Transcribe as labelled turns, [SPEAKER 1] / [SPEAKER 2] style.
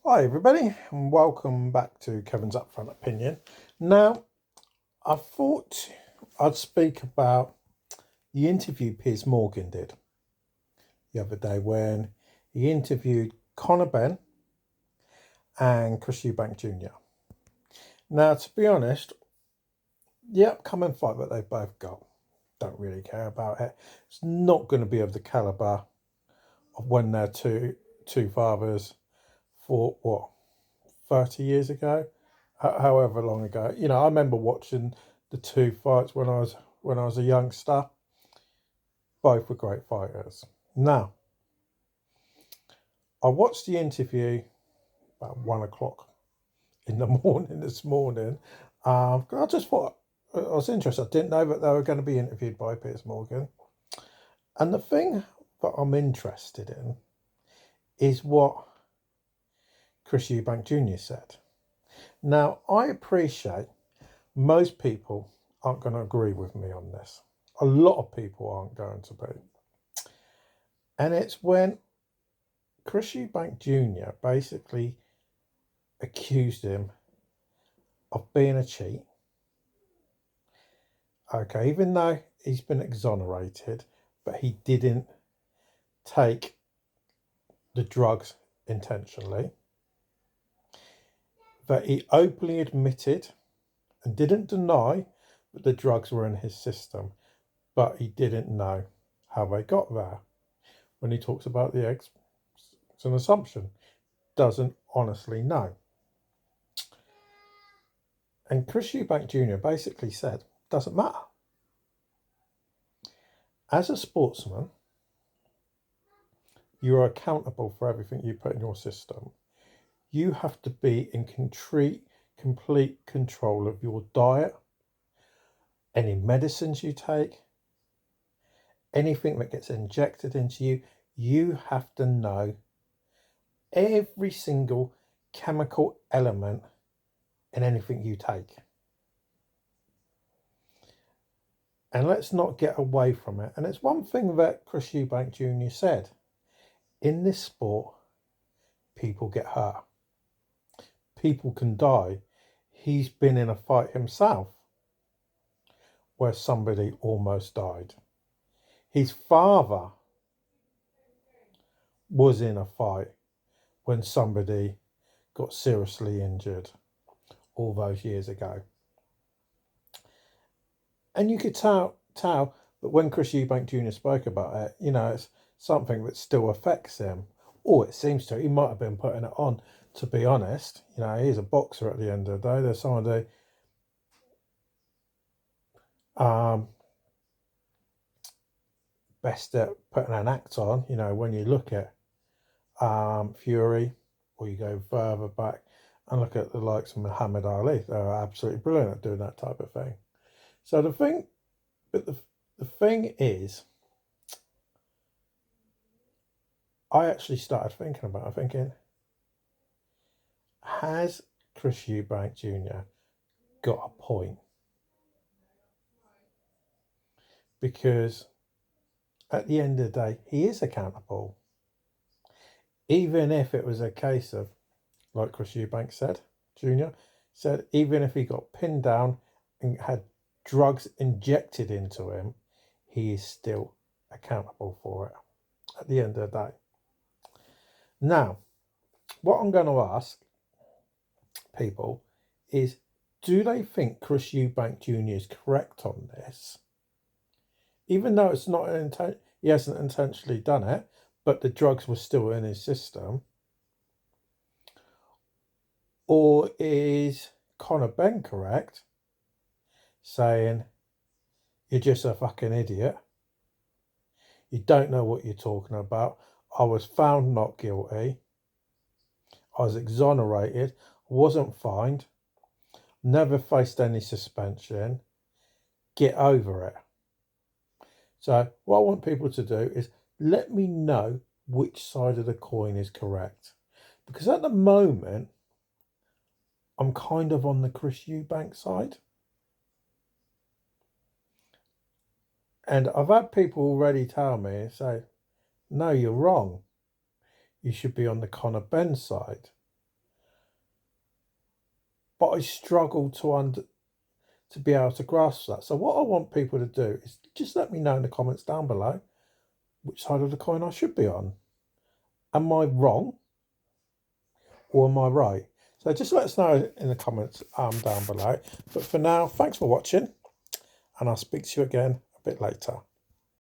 [SPEAKER 1] Hi everybody and welcome back to Kevin's Upfront Opinion. Now, I thought I'd speak about the interview Piers Morgan did the other day when he interviewed Conor Ben and Chris Eubank Jr. Now, to be honest, the upcoming fight that they've both got, don't really care about it. It's not going to be of the calibre of when their two fathers fought, what, 30 years ago, however long ago. I remember watching the two fights when I was a youngster. Both were great fighters. Now, I watched the interview about 1 o'clock in the morning this morning. I just thought I was interested. I didn't know that they were going to be interviewed by Piers Morgan. And the thing that I'm interested in is what Chris Eubank Jr. said. Now, I appreciate most people aren't going to agree with me on this. A lot of people aren't going to be. And it's when Chris Eubank Jr. basically accused him of being a cheat. Okay, even though he's been exonerated, but he didn't take the drugs intentionally. That he openly admitted and didn't deny that the drugs were in his system, but he didn't know how they got there. When he talks about the eggs, it's an assumption, doesn't honestly know. And Chris Eubank Jr. basically said, doesn't matter. As a sportsman, you are accountable for everything you put in your system. You have to be in complete control of your diet, any medicines you take, anything that gets injected into you. You have to know every single chemical element in anything you take. And let's not get away from it. And it's one thing that Chris Eubank Jr. said. In this sport, people get hurt. People can die. He's been in a fight himself where somebody almost died. His father was in a fight when somebody got seriously injured all those years ago. And you could tell that when Chris Eubank Jr. spoke about it, it's something that still affects him. Or it seems to. He might have been putting it on, to be honest. He's a boxer at the end of the day. There's some of the best at putting an act on, when you look at Fury, or you go further back and look at the likes of Muhammad Ali. They're absolutely brilliant at doing that type of thing. So the thing is, I actually started thinking about it, thinking, has Chris Eubank Jr. got a point? Because at the end of the day, he is accountable. Even if it was a case of, like Chris Eubank said, Jr. said, even if he got pinned down and had drugs injected into him, he is still accountable for it at the end of the day. Now, what I'm going to ask people is, do they think Chris Eubank Jr. is correct on this? Even though it's not he hasn't intentionally done it, but the drugs were still in his system. Or is Conor Ben correct, saying you're just a fucking idiot, you don't know what you're talking about, I was found not guilty, I was exonerated, wasn't fined, never faced any suspension, get over it. So what I want people to do is let me know which side of the coin is correct, because at the moment I'm kind of on the Chris Eubank side. And I've had people already tell me, say, no, you're wrong. You should be on the Conor Ben side. but I struggle to be able to grasp that. So what I want people to do is just let me know in the comments down below which side of the coin I should be on. Am I wrong or am I right? So just let us know in the comments down below. But for now, thanks for watching, and I'll speak to you again a bit later.